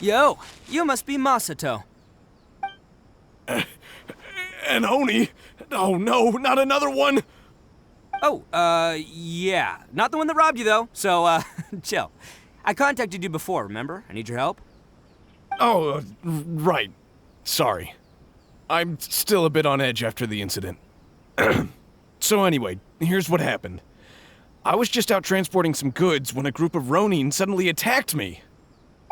Yo, you must be Masato. An Oni? Oh no, not another one! Oh, yeah. Not the one that robbed you, though, so, chill. I contacted you before, remember? I need your help. Oh, right. Sorry. I'm still a bit on edge after the incident. So anyway, here's what happened. I was just out transporting some goods when a group of Ronin suddenly attacked me.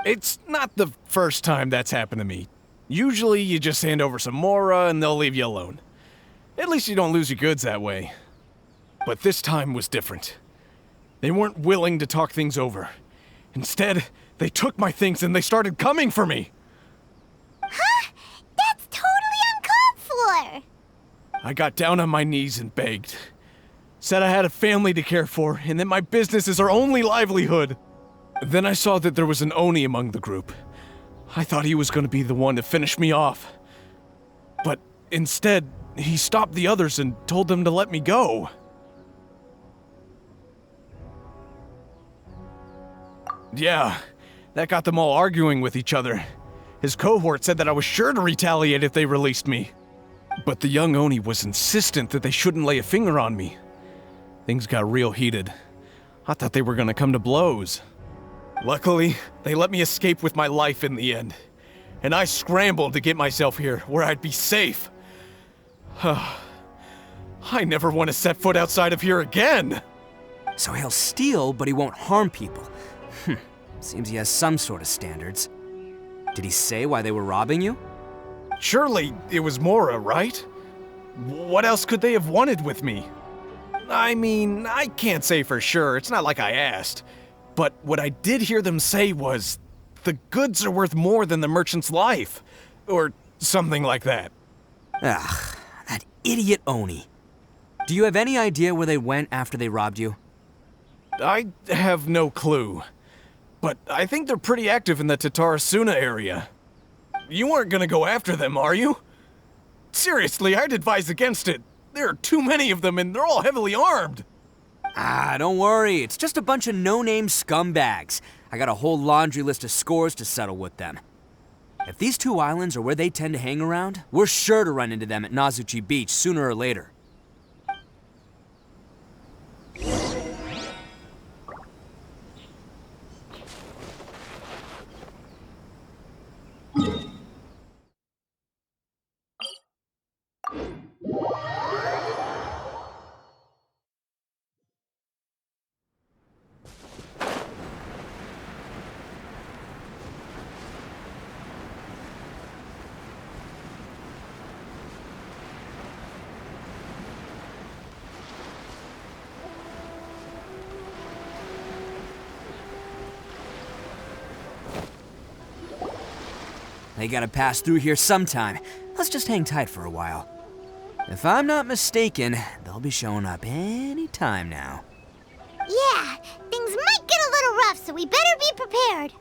It's not the first time that's happened to me. Usually you just hand over some Mora and they'll leave you alone. At least you don't lose your goods that way. But this time was different. They weren't willing to talk things over. Instead, they took my things and they started coming for me. Huh? That's totally uncalled for! I got down on my knees and begged. Said I had a family to care for and that my business is our only livelihood. Then I saw that there was an Oni among the group. I thought he was going to be the one to finish me off. But instead, he stopped the others and told them to let me go. Yeah, that got them all arguing with each other. His cohort said that I was sure to retaliate if they released me. But the young Oni was insistent that they shouldn't lay a finger on me. Things got real heated. I thought they were gonna come to blows. Luckily, they let me escape with my life in the end. And I scrambled to get myself here, where I'd be safe. I never want to set foot outside of here again! So he'll steal, but he won't harm people. Seems he has some sort of standards. Did he say why they were robbing you? Surely it was Mora, right? What else could they have wanted with me? I mean, I can't say for sure, it's not like I asked. But what I did hear them say was, the goods are worth more than the merchant's life. Or something like that. Ugh, that idiot Oni. Do you have any idea where they went after they robbed you? I have no clue. But I think they're pretty active in the Tatarasuna area. You aren't gonna go after them, are you? Seriously, I'd advise against it. There are too many of them and they're all heavily armed. Ah, don't worry. It's just a bunch of no-name scumbags. I got a whole laundry list of scores to settle with them. If these two islands are where they tend to hang around, we're sure to run into them at Nazuchi Beach sooner or later. They gotta pass through here sometime. Let's just hang tight for a while. If I'm not mistaken, they'll be showing up any time now. Yeah, things might get a little rough, so we better be prepared.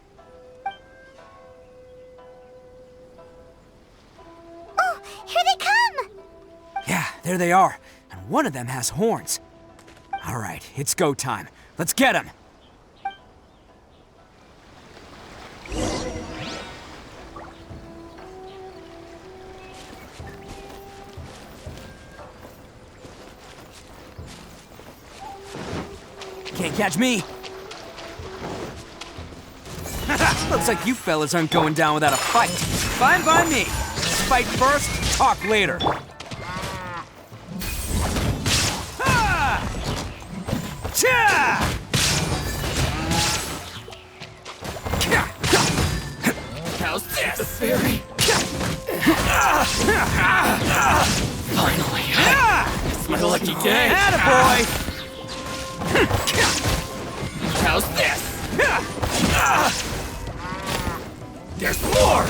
Oh, here they come! Yeah, there they are. And one of them has horns. All right, it's go time. Let's get him! Can't catch me! Looks like you fellas aren't going down without a fight. Fine by me. Fight first, talk later. Ha! Cha! How's this? The fairy. Finally. It's my lucky day. Attaboy! How's this? There's more!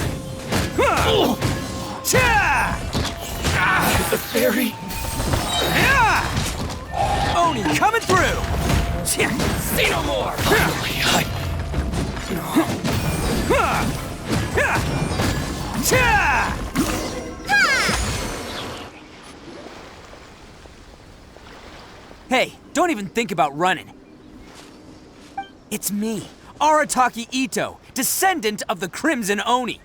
The fairy! Oni coming through! See no more! Finally, Hey, don't even think about running. It's me, Arataki Itto, descendant of the Crimson Oni.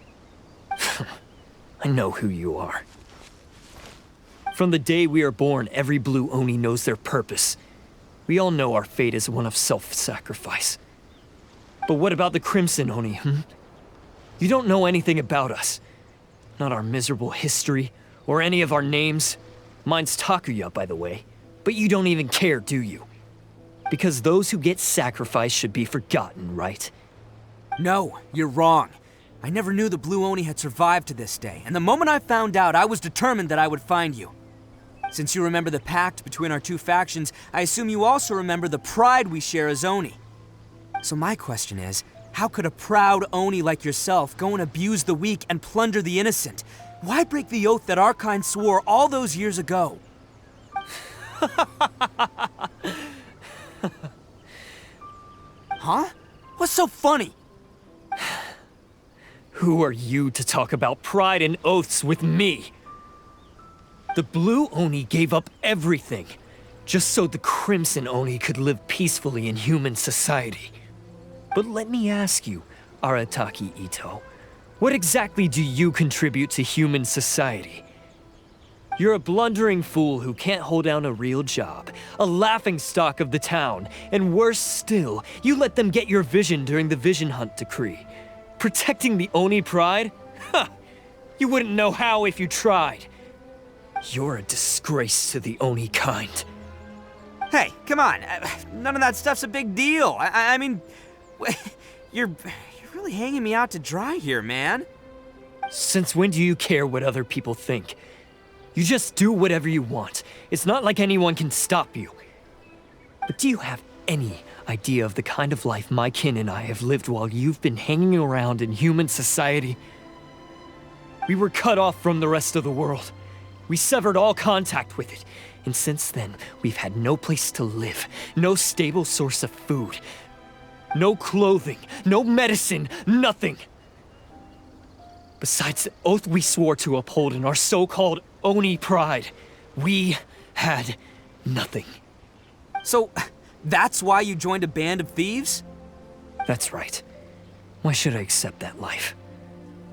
I know who you are. From the day we are born, every blue Oni knows their purpose. We all know our fate is one of self-sacrifice. But what about the Crimson Oni, You don't know anything about us. Not our miserable history, or any of our names. Mine's Takuya, by the way. But you don't even care, do you? Because those who get sacrificed should be forgotten, right? No, you're wrong. I never knew the Blue Oni had survived to this day, and the moment I found out, I was determined that I would find you. Since you remember the pact between our two factions, I assume you also remember the pride we share as Oni. So my question is, how could a proud Oni like yourself go and abuse the weak and plunder the innocent? Why break the oath that our kind swore all those years ago? Huh? What's so funny? Who are you to talk about pride and oaths with me? The Blue Oni gave up everything, just so the Crimson Oni could live peacefully in human society. But let me ask you, Arataki Itto, what exactly do you contribute to human society? You're a blundering fool who can't hold down a real job, a laughingstock of the town, and worse still, you let them get your vision during the Vision Hunt decree. Protecting the Oni pride? Ha! You wouldn't know how if you tried. You're a disgrace to the Oni kind. Hey, come on. None of that stuff's a big deal. I mean, you're really hanging me out to dry here, man. Since when do you care what other people think? You just do whatever you want. It's not like anyone can stop you. But do you have any idea of the kind of life my kin and I have lived while you've been hanging around in human society? We were cut off from the rest of the world. We severed all contact with it. And since then, we've had no place to live, no stable source of food, no clothing, no medicine, nothing. Besides the oath we swore to uphold in our so-called Oni pride, we had nothing. So, that's why you joined a band of thieves? That's right. Why should I accept that life?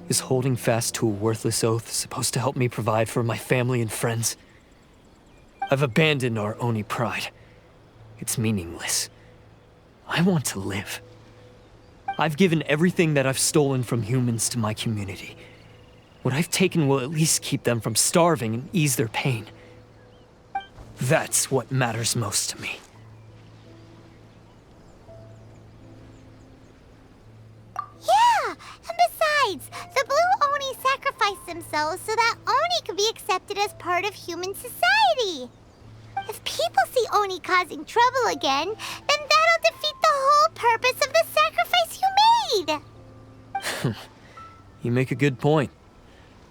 Is holding fast to a worthless oath supposed to help me provide for my family and friends? I've abandoned our Oni pride. It's meaningless. I want to live. I've given everything that I've stolen from humans to my community. What I've taken will at least keep them from starving and ease their pain. That's what matters most to me. Yeah, and besides, the Blue Oni sacrificed themselves so that Oni could be accepted as part of human society. If people see Oni causing trouble again, then that'll defeat the whole purpose of the sacrifice you made. You make a good point.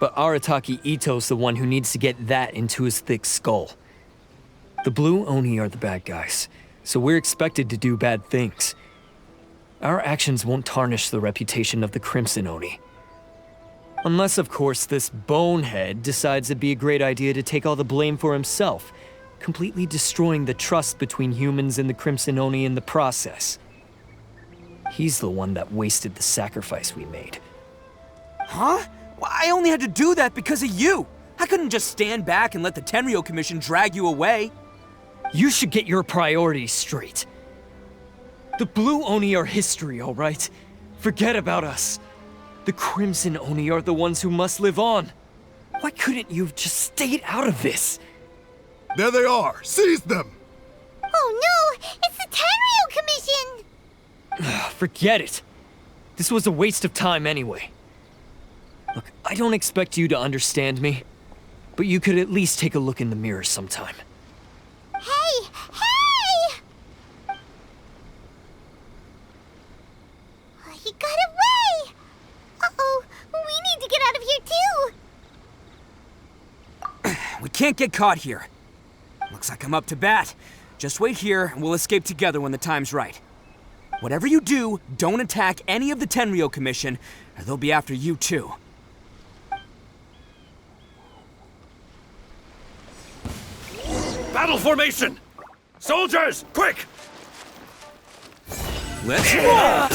But Arataki Itto's the one who needs to get that into his thick skull. The Blue Oni are the bad guys, so we're expected to do bad things. Our actions won't tarnish the reputation of the Crimson Oni. Unless, of course, this bonehead decides it'd be a great idea to take all the blame for himself, completely destroying the trust between humans and the Crimson Oni in the process. He's the one that wasted the sacrifice we made. Huh? Well, I only had to do that because of you. I couldn't just stand back and let the Tenryo Commission drag you away. You should get your priorities straight. The Blue Oni are history, all right? Forget about us. The Crimson Oni are the ones who must live on. Why couldn't you have just stayed out of this? There they are! Seize them! Oh no! It's the Tenryo Commission! Forget it. This was a waste of time anyway. Look, I don't expect you to understand me, but you could at least take a look in the mirror sometime. Hey! Hey! He got away! Uh-oh, we need to get out of here too! We can't get caught here. Looks like I'm up to bat. Just wait here and we'll escape together when the time's right. Whatever you do, don't attack any of the Tenryo Commission, or they'll be after you too. Battle formation! Soldiers, quick! Let's roll!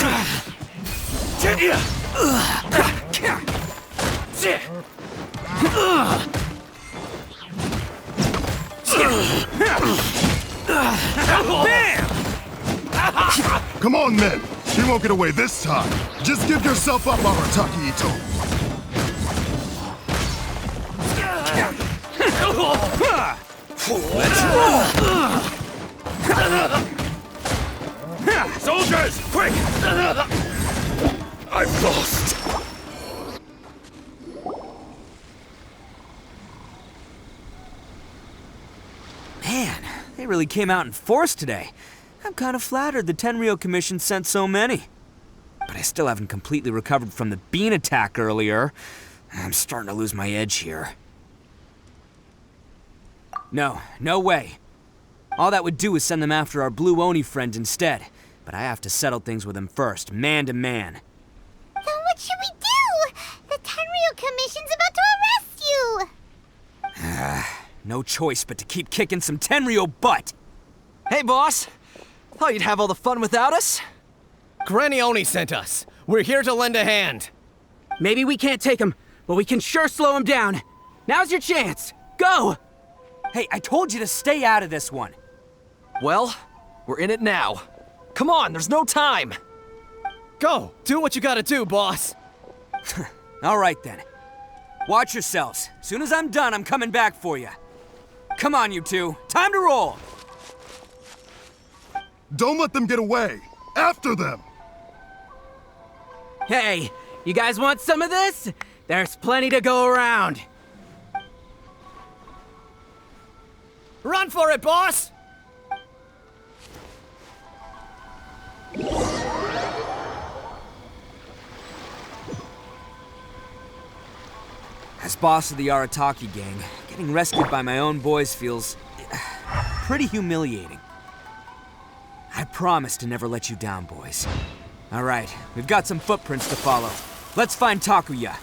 Come on, men. You won't get away this time. Just give yourself up, Arataki, Itto. Let's roll! Soldiers, quick! I've lost. Man, they really came out in force today. I'm kind of flattered the Tenryou Commission sent so many. But I still haven't completely recovered from the bean attack earlier. I'm starting to lose my edge here. No way. All that would do is send them after our Blue Oni friend instead. But I have to settle things with him first, man to man. Then what should we do? The Tenryou Commission's about to arrest you! No choice but to keep kicking some Tenryou butt! Hey, boss. Thought you'd have all the fun without us? Granny Oni sent us. We're here to lend a hand. Maybe we can't take him, but we can sure slow him down. Now's your chance. Go! Hey, I told you to stay out of this one. Well, we're in it now. Come on, there's no time. Go! Do what you gotta do, boss. All right then. Watch yourselves. Soon as I'm done, I'm coming back for you. Come on, you two. Time to roll! Don't let them get away. After them. Hey, you guys want some of this? There's plenty to go around. Run for it, boss! As boss of the Arataki gang, getting rescued by my own boys feels pretty humiliating. I promise to never let you down, boys. All right, we've got some footprints to follow. Let's find Takuya.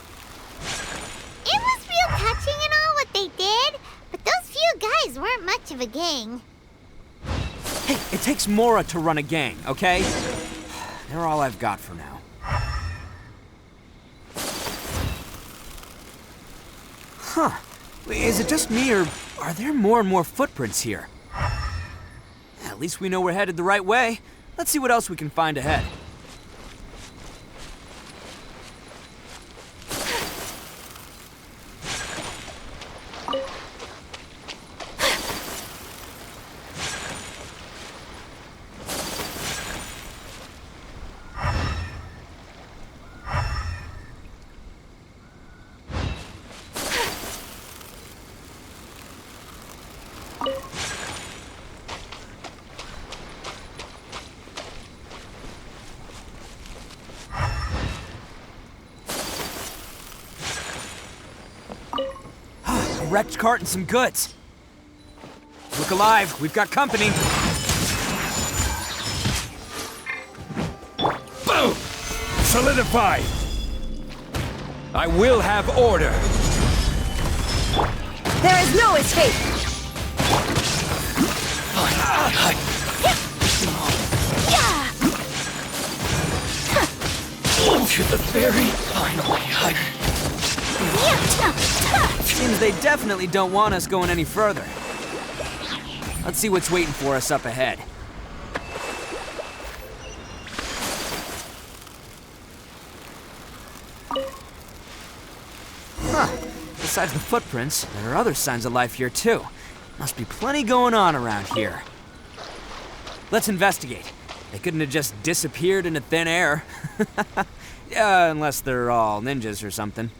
It was real touching and all what they did, but those few guys weren't much of a gang. Hey, it takes Mora to run a gang, okay? They're all I've got for now. Huh. Is it just me, or are there more and more footprints here? At least we know we're headed the right way. Let's see what else we can find ahead. A wrecked cart and some goods. Look alive, we've got company. Boom! Solidify! I will have order. There is no escape! To the very final. Seems they definitely don't want us going any further. Let's see what's waiting for us up ahead. Huh. Besides the footprints, there are other signs of life here too. Must be plenty going on around here. Let's investigate. They couldn't have just disappeared into thin air. Unless they're all ninjas or something.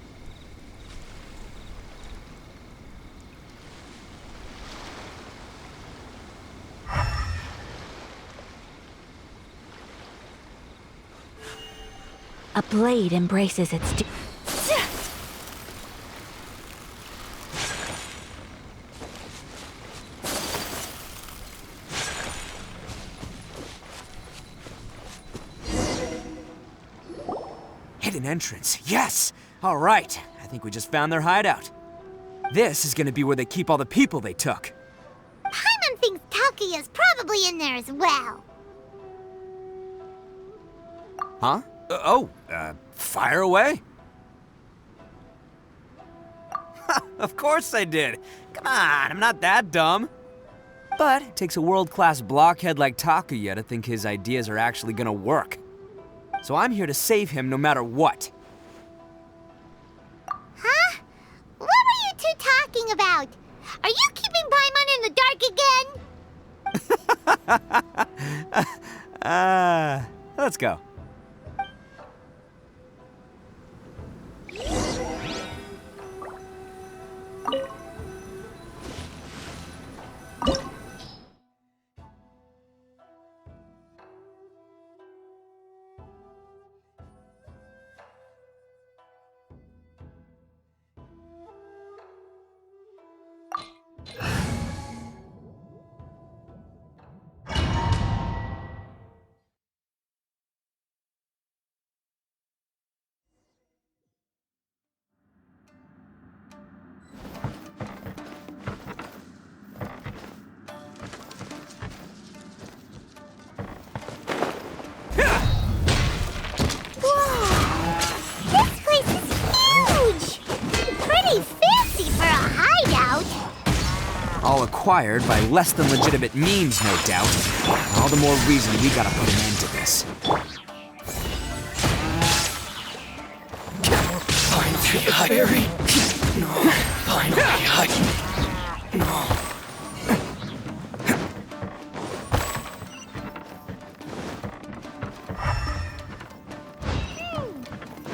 A blade embraces its... Hidden entrance, yes! All right, I think we just found their hideout. This is gonna be where they keep all the people they took. Paimon thinks Takuya's probably in there as well. Huh? Fire away. Of course I did. Come on, I'm not that dumb. But it takes a world-class blockhead like Takuya to think his ideas are actually gonna work. So I'm here to save him no matter what. Huh? What were you two talking about? Are you keeping Paimon in the dark again? Let's go. This place is huge! Pretty fancy for a hideout. All acquired by less than legitimate means, no doubt. All the more reason we gotta put an end to this. Finally, no. Finally, no.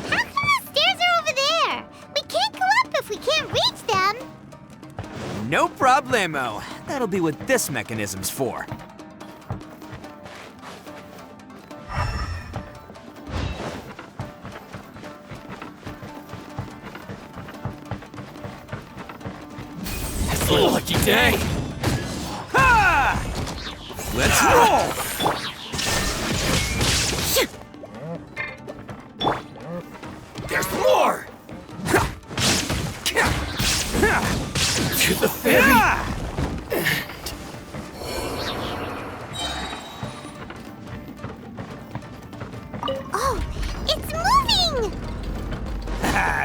How come the stairs are over there? We can't go up if we can't reach them. No problemo. That'll be what this mechanism's for. It's a lucky day. Ha! Let's roll! There's more! To the ferry. Oh, it's moving!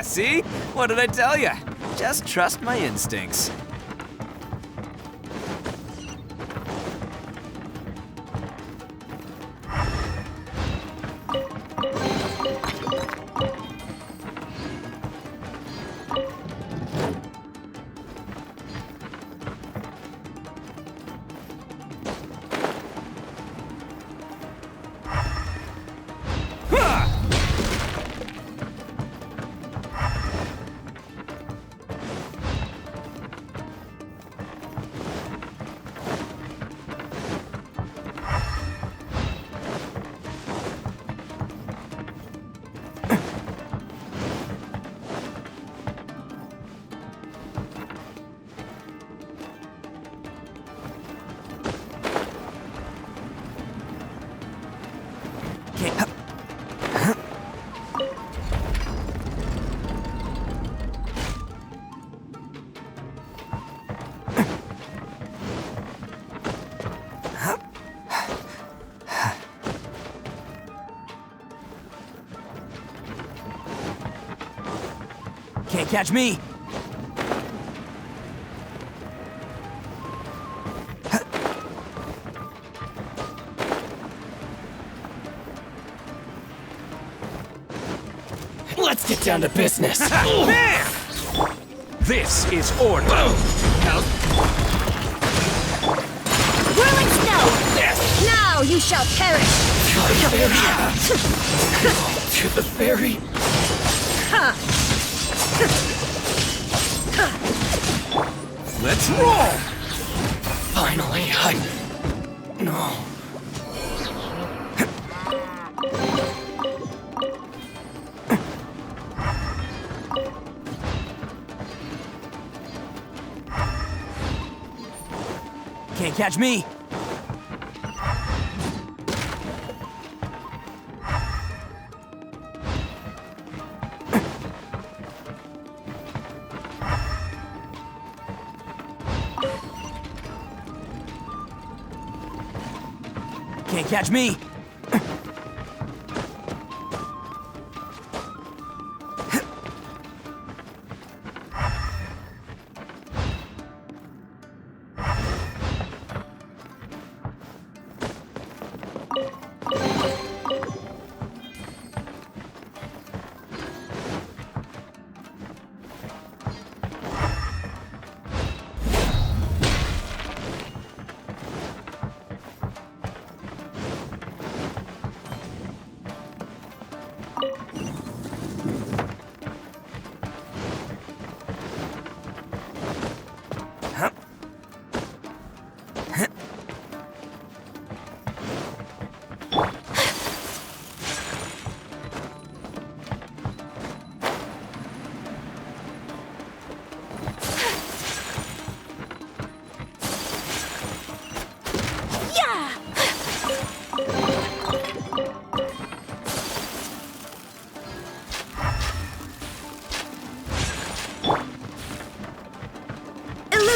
See? What did I tell you? Just trust my instincts. Can't catch me. Let's get down to business. Man! This is order. Whirling snow! Now you shall perish! To the ferry. Let's roll! Finally, no. Can't catch me. Can't catch me.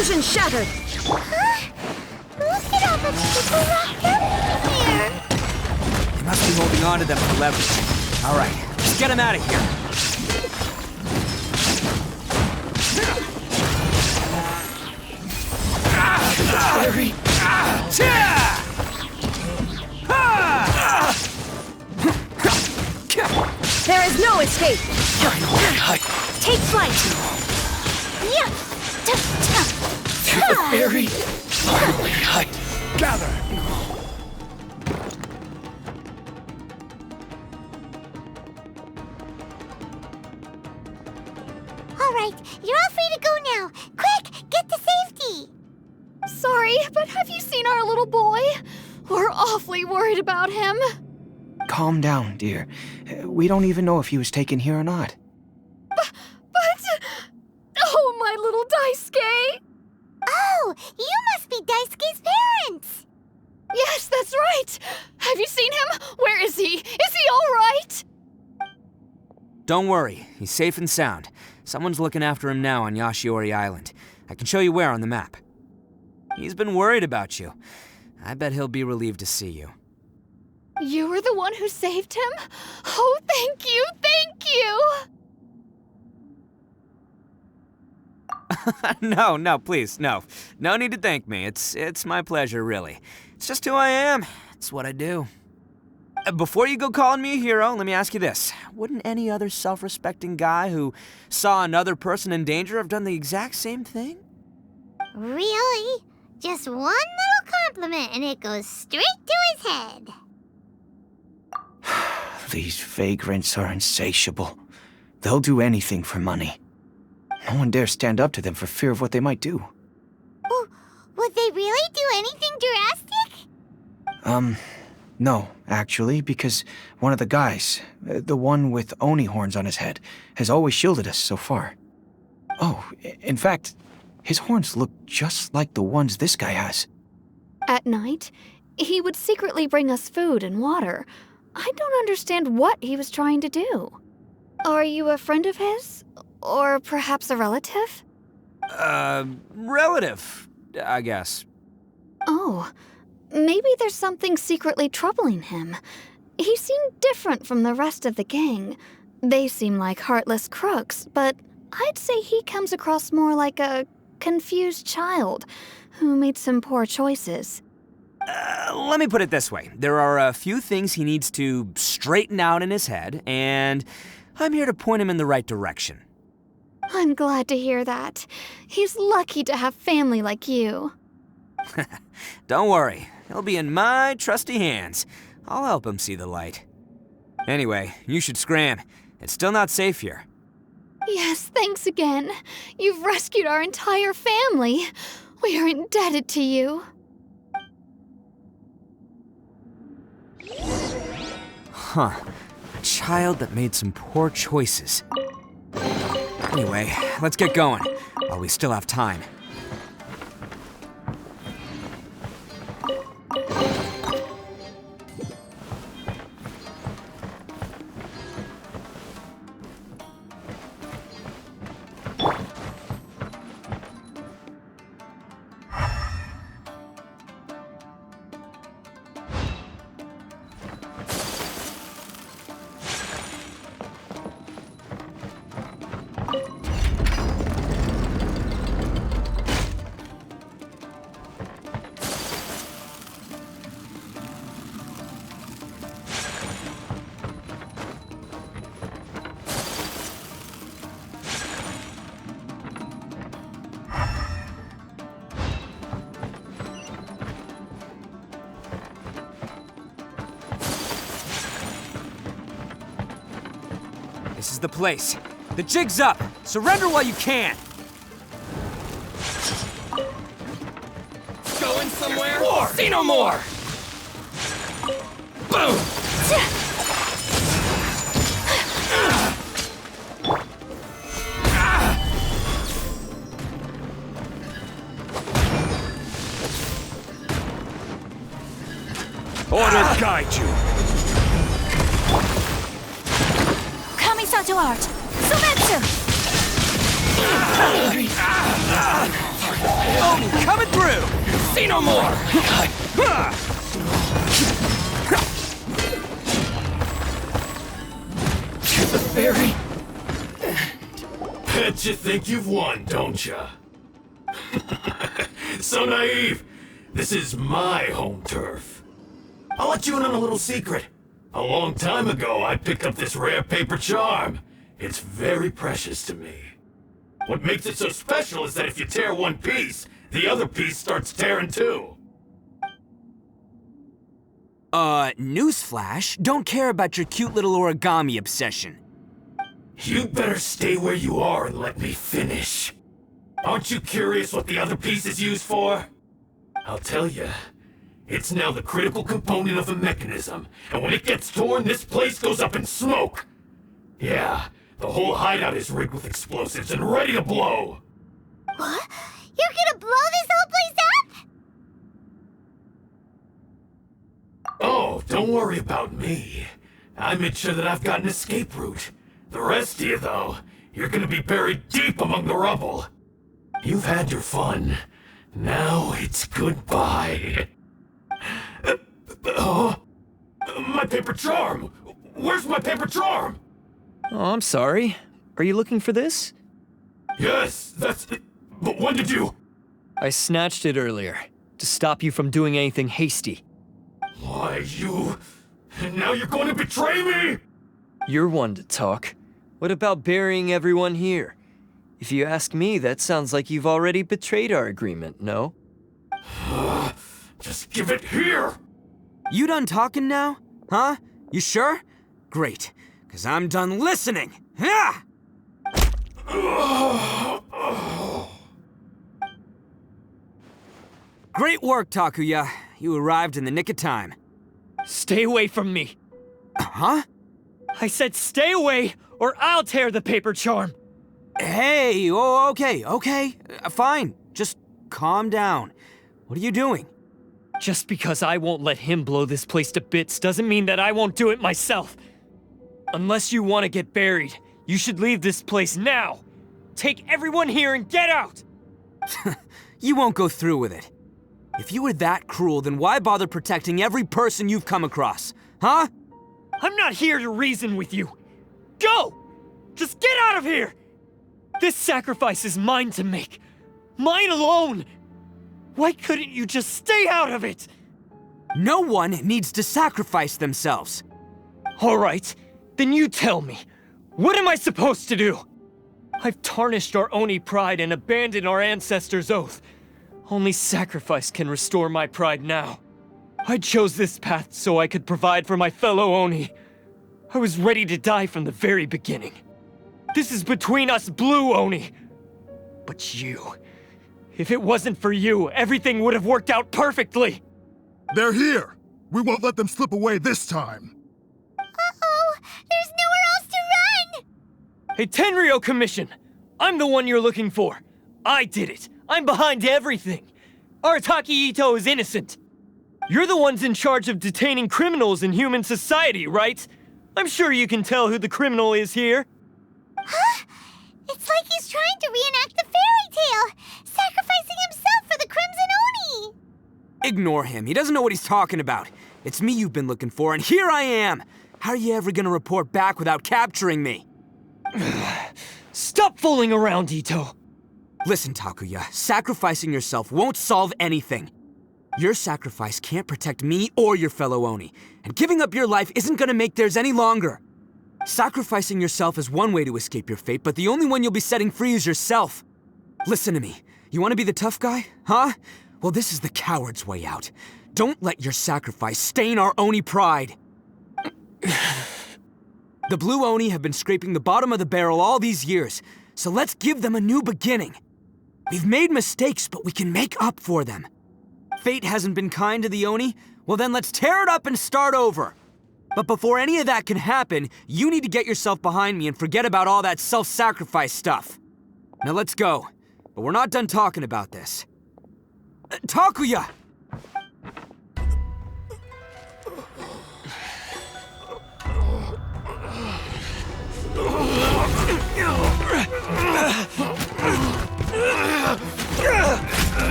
Illusion shattered! Huh? Look at all the people locked up in here! They must be holding on to them for leverage. All right, let's get them out of here. There is no escape! Take flight! Yeah! Very finally hide. Gather! All right, you're all free to go now. Quick, get to safety! Sorry, but have you seen our little boy? We're awfully worried about him. Calm down, dear. We don't even know if he was taken here or not. But... Oh, my little Daisuke! Oh, you must be Daisuke's parents! Yes, that's right! Have you seen him? Where is he? Is he all right? Don't worry, he's safe and sound. Someone's looking after him now on Yashiori Island. I can show you where on the map. He's been worried about you. I bet he'll be relieved to see you. You were the one who saved him? Oh, thank you, thank you! No, please, no. No need to thank me. It's my pleasure, really. It's just who I am. It's what I do. Before you go calling me a hero, let me ask you this. Wouldn't any other self-respecting guy who saw another person in danger have done the exact same thing? Really? Just one little compliment and it goes straight to his head. These vagrants are insatiable. They'll do anything for money. No one dares stand up to them for fear of what they might do. Oh, would they really do anything drastic? No, actually, because one of the guys, the one with Oni horns on his head, has always shielded us so far. Oh, in fact, his horns look just like the ones this guy has. At night, he would secretly bring us food and water. I don't understand what he was trying to do. Are you a friend of his? Or perhaps a relative? Relative, I guess. Oh, maybe there's something secretly troubling him. He seemed different from the rest of the gang. They seem like heartless crooks, but I'd say he comes across more like a confused child who made some poor choices. Let me put it this way. There are a few things he needs to straighten out in his head, and I'm here to point him in the right direction. I'm glad to hear that. He's lucky to have family like you. Don't worry, he'll be in my trusty hands. I'll help him see the light. Anyway, you should scram. It's still not safe here. Yes, thanks again. You've rescued our entire family. We are indebted to you. Huh. A child that made some poor choices. Anyway, let's get going, while we still have time. This is the place. The jig's up. Surrender while you can. Going somewhere? War! See no more! Boom! Order guide you. Kamisato art! Sumetsu! Oni coming through! See no more! The fairy? Bet you think you've won, don't ya? So naive. This is my home turf. I'll let you in on a little secret. A long time ago, I picked up this rare paper charm. It's very precious to me. What makes it so special is that if you tear one piece, the other piece starts tearing too. Newsflash, don't care about your cute little origami obsession. You'd better stay where you are and let me finish. Aren't you curious what the other piece is used for? I'll tell you. It's now the critical component of a mechanism, and when it gets torn, this place goes up in smoke. Yeah, the whole hideout is rigged with explosives and ready to blow. What? You're gonna blow this whole place up? Oh, don't worry about me. I made sure that I've got an escape route. The rest of you, though, you're gonna be buried deep among the rubble. You've had your fun. Now it's goodbye. My paper charm! Where's my paper charm? Oh, I'm sorry. Are you looking for this? Yes, that's it. But when did you? I snatched it earlier, to stop you from doing anything hasty. Why, you... And now you're going to betray me? You're one to talk. What about burying everyone here? If you ask me, that sounds like you've already betrayed our agreement, no? Just give it here! You done talking now? Huh? You sure? Great, because I'm done listening. Yeah! Great work, Takuya. You arrived in the nick of time. Stay away from me. Huh? I said stay away, or I'll tear the paper charm. Hey, okay. Fine. Just calm down. What are you doing? Just because I won't let him blow this place to bits doesn't mean that I won't do it myself. Unless you want to get buried, you should leave this place now. Take everyone here and get out! You won't go through with it. If you were that cruel, then why bother protecting every person you've come across? Huh? I'm not here to reason with you. Go! Just get out of here! This sacrifice is mine to make. Mine alone! Why couldn't you just stay out of it? No one needs to sacrifice themselves. All right, then you tell me. What am I supposed to do? I've tarnished our Oni pride and abandoned our ancestors' oath. Only sacrifice can restore my pride now. I chose this path so I could provide for my fellow Oni. I was ready to die from the very beginning. This is between us Blue Oni. But you... If it wasn't for you, everything would have worked out perfectly! They're here! We won't let them slip away this time! Uh-oh! There's nowhere else to run! Hey, Tenryo Commission! I'm the one you're looking for. I did it. I'm behind everything. Arataki Itto is innocent. You're the ones in charge of detaining criminals in human society, right? I'm sure you can tell who the criminal is here. Huh? It's like he's trying to reenact the fairy tale, sacrificing himself for the Crimson Oni! Ignore him. He doesn't know what he's talking about. It's me you've been looking for, and here I am! How are you ever gonna report back without capturing me? Stop fooling around, Itto! Listen, Takuya, sacrificing yourself won't solve anything. Your sacrifice can't protect me or your fellow Oni, and giving up your life isn't gonna make theirs any longer. Sacrificing yourself is one way to escape your fate, but the only one you'll be setting free is yourself. Listen to me. You want to be the tough guy? Huh? Well, this is the coward's way out. Don't let your sacrifice stain our Oni pride. The Blue Oni have been scraping the bottom of the barrel all these years, so let's give them a new beginning. We've made mistakes, but we can make up for them. Fate hasn't been kind to the Oni? Well then let's tear it up and start over. But before any of that can happen, you need to get yourself behind me and forget about all that self-sacrifice stuff. Now let's go. But we're not done talking about this. Takuya!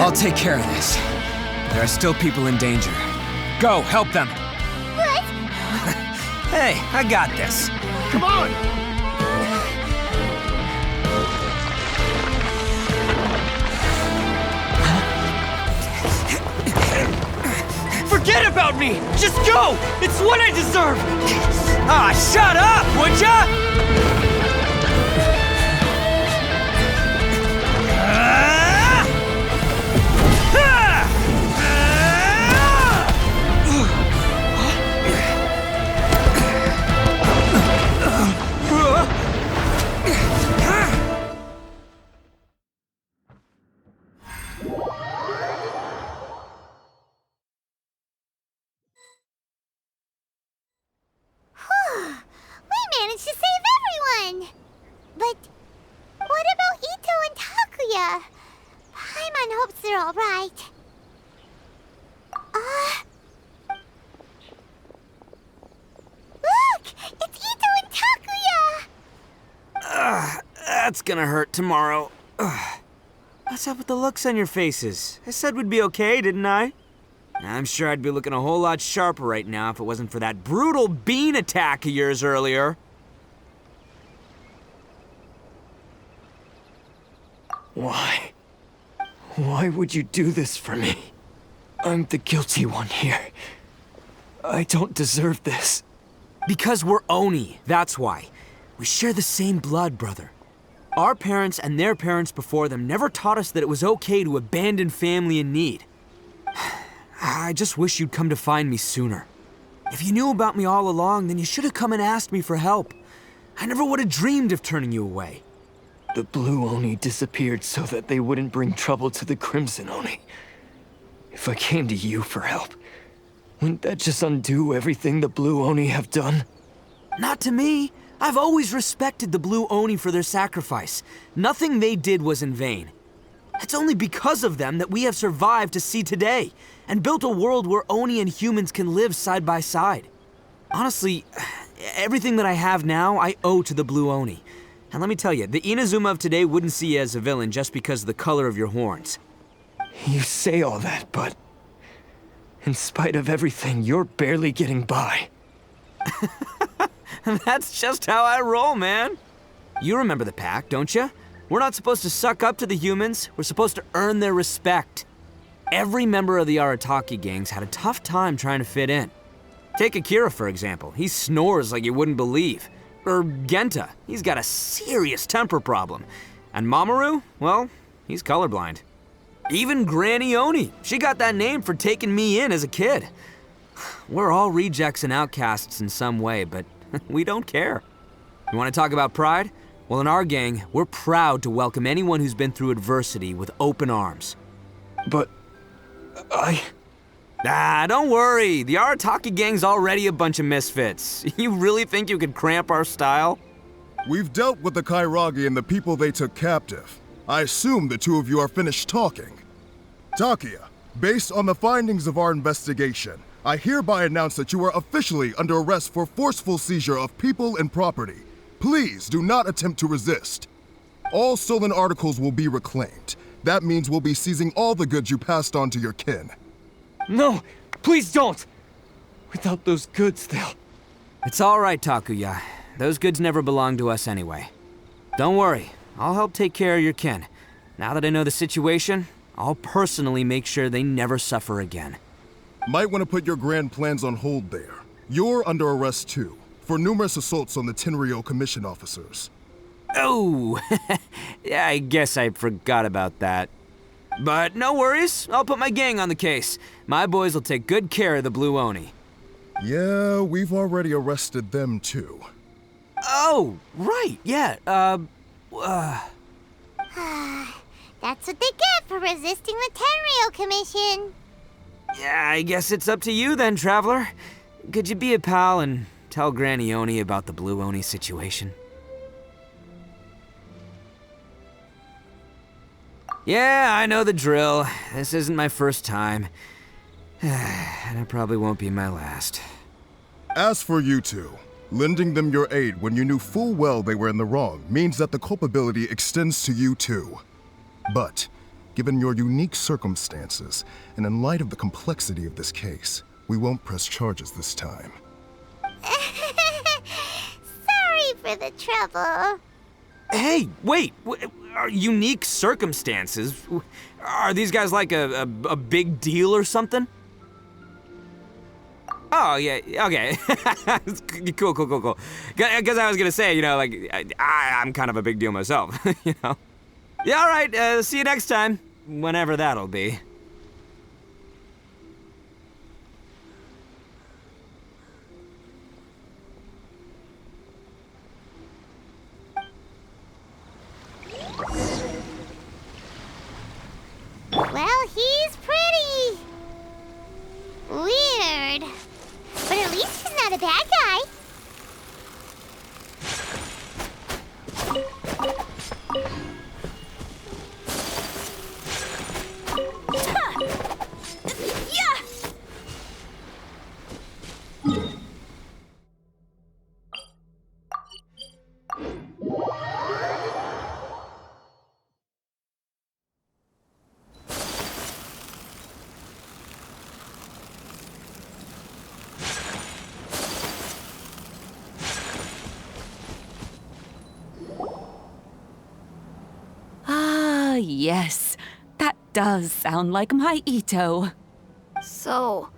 I'll take care of this. There are still people in danger. Go, help them. What? Hey, I got this. Come on! Forget about me! Just go! It's what I deserve! Ah, shut up, would ya? We managed to save everyone! But what about Itto and Takuya? Paimon hopes they're alright. Look! It's Itto and Takuya! That's gonna hurt tomorrow. What's up with the looks on your faces? I said we'd be okay, didn't I? I'm sure I'd be looking a whole lot sharper right now if it wasn't for that brutal bean attack of yours earlier. Why? Why would you do this for me? I'm the guilty one here. I don't deserve this. Because we're Oni, that's why. We share the same blood, brother. Our parents and their parents before them never taught us that it was okay to abandon family in need. I just wish you'd come to find me sooner. If you knew about me all along, then you should have come and asked me for help. I never would have dreamed of turning you away. The Blue Oni disappeared so that they wouldn't bring trouble to the Crimson Oni. If I came to you for help, wouldn't that just undo everything the Blue Oni have done? Not to me. I've always respected the Blue Oni for their sacrifice. Nothing they did was in vain. It's only because of them that we have survived to see today, and built a world where Oni and humans can live side by side. Honestly, everything that I have now, I owe to the Blue Oni. And let me tell you, the Inazuma of today wouldn't see you as a villain just because of the color of your horns. You say all that, but in spite of everything, you're barely getting by. That's just how I roll, man. You remember the pact, don't you? We're not supposed to suck up to the humans. We're supposed to earn their respect. Every member of the Arataki gangs had a tough time trying to fit in. Take Akira, for example. He snores like you wouldn't believe. Or Genta. He's got a serious temper problem. And Mamoru, well, he's colorblind. Even Granny Oni. She got that name for taking me in as a kid. We're all rejects and outcasts in some way, but we don't care. You want to talk about pride? Well, in our gang, we're proud to welcome anyone who's been through adversity with open arms. But don't worry. The Arataki gang's already a bunch of misfits. You really think you could cramp our style? We've dealt with the Kairagi and the people they took captive. I assume the two of you are finished talking. Takuya, based on the findings of our investigation, I hereby announce that you are officially under arrest for forceful seizure of people and property. Please do not attempt to resist. All stolen articles will be reclaimed. That means we'll be seizing all the goods you passed on to your kin. no, please don't! Without those goods, they'll... It's all right, Takuya. Those goods never belonged to us anyway. Don't worry. I'll help take care of your kin. Now that I know the situation, I'll personally make sure they never suffer again. Might want to put your grand plans on hold there. You're under arrest too, for numerous assaults on the Tenryou Commission officers. Oh, yeah, I guess I forgot about that. But no worries, I'll put my gang on the case. My boys will take good care of the Blue Oni. Yeah, we've already arrested them too. Oh, right, yeah, That's what they get for resisting the Tenryou Commission. Yeah, I guess it's up to you then, Traveler. Could you be a pal and tell Granny Oni about the Blue Oni situation? Yeah, I know the drill. This isn't my first time. And it probably won't be my last. As for you two, lending them your aid when you knew full well they were in the wrong means that the culpability extends to you too. But Given your unique circumstances, and in light of the complexity of this case, we won't press charges this time. Sorry for the trouble. Hey, wait! Unique circumstances? Are these guys like a big deal or something? Oh, yeah, okay. Cool. Because I was gonna say, you know, like, I'm kind of a big deal myself, you know? Yeah, all right, see you next time. Whenever that'll be. Well, he's pretty. Weird. But at least he's not a bad guy. Yes, that does sound like my Itto. So,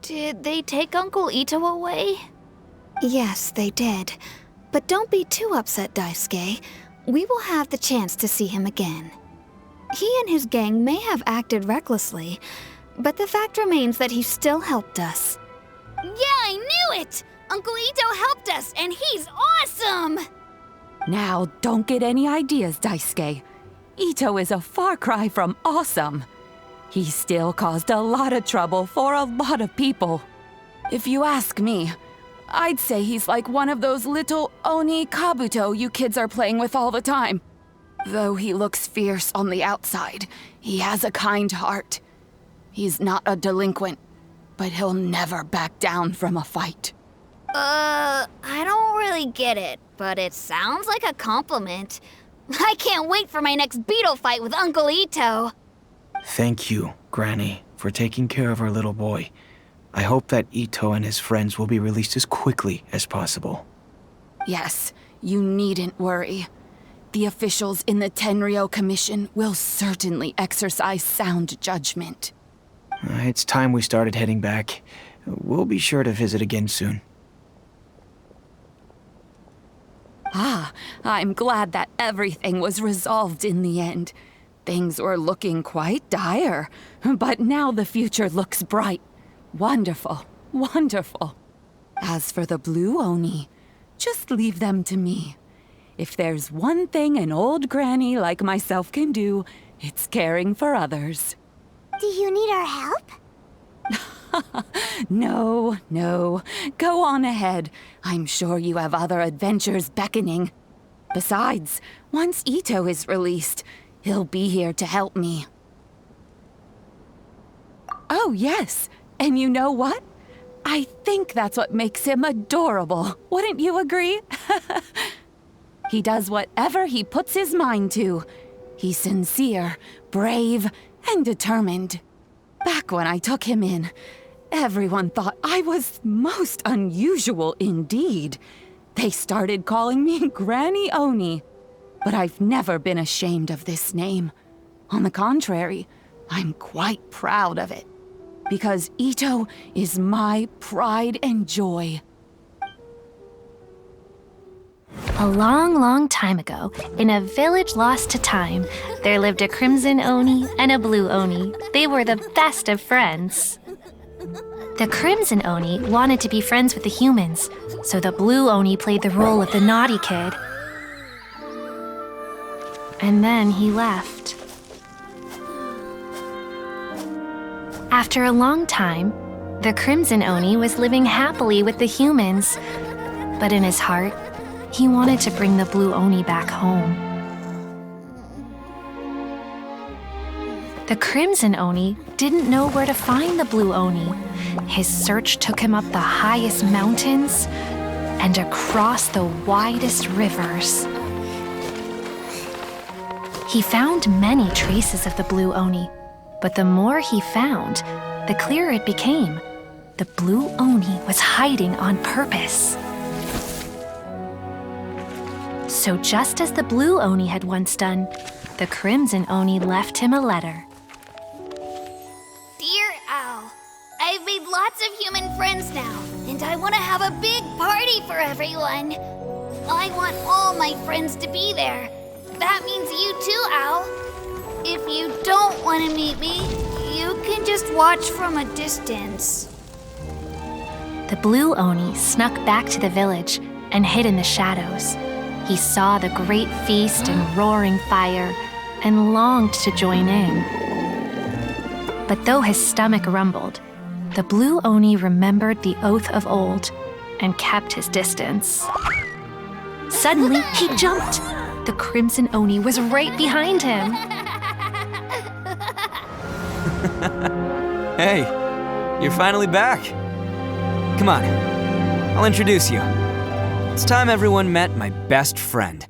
did they take Uncle Itto away? Yes, they did. But don't be too upset, Daisuke. We will have the chance to see him again. He and his gang may have acted recklessly, but the fact remains that he still helped us. Yeah, I knew it! Uncle Itto helped us, and he's awesome! Now, don't get any ideas, Daisuke. Itto is a far cry from awesome. He still caused a lot of trouble for a lot of people. If you ask me, I'd say he's like one of those little Oni Kabuto you kids are playing with all the time. Though he looks fierce on the outside, he has a kind heart. He's not a delinquent, but he'll never back down from a fight. I don't really get it, but it sounds like a compliment. I can't wait for my next beetle fight with Uncle Itto. Thank you, Granny, for taking care of our little boy. I hope that Itto and his friends will be released as quickly as possible. Yes, you needn't worry. The officials in the Tenryo Commission will certainly exercise sound judgment. It's time we started heading back. We'll be sure to visit again soon. Ah, I'm glad that everything was resolved in the end. Things were looking quite dire, but now the future looks bright. Wonderful, wonderful. As for the Blue Oni, just leave them to me. If there's one thing an old granny like myself can do, it's caring for others. Do you need our help? No. Go on ahead. I'm sure you have other adventures beckoning. Besides, once Itto is released, he'll be here to help me. Oh, yes. And you know what? I think that's what makes him adorable. Wouldn't you agree? He does whatever he puts his mind to. He's sincere, brave, and determined. Back when I took him in, everyone thought I was most unusual indeed. They started calling me Granny Oni. But I've never been ashamed of this name. On the contrary, I'm quite proud of it. Because Itto is my pride and joy. A long, long time ago, in a village lost to time, there lived a crimson Oni and a blue Oni. They were the best of friends. The crimson Oni wanted to be friends with the humans, so the blue Oni played the role of the naughty kid. And then he left. After a long time, the crimson Oni was living happily with the humans, but in his heart, he wanted to bring the blue Oni back home. The crimson Oni didn't know where to find the blue Oni. His search took him up the highest mountains and across the widest rivers. He found many traces of the blue Oni, but the more he found, the clearer it became. The blue Oni was hiding on purpose. So just as the blue Oni had once done, the crimson Oni left him a letter. Dear Owl, I've made lots of human friends now, and I want to have a big party for everyone. I want all my friends to be there. That means you too, Owl. If you don't want to meet me, you can just watch from a distance. The blue Oni snuck back to the village and hid in the shadows. He saw the great feast and roaring fire and longed to join in. But though his stomach rumbled, the blue Oni remembered the oath of old and kept his distance. Suddenly, he jumped. The crimson Oni was right behind him. Hey, you're finally back. Come on, I'll introduce you. It's time everyone met my best friend.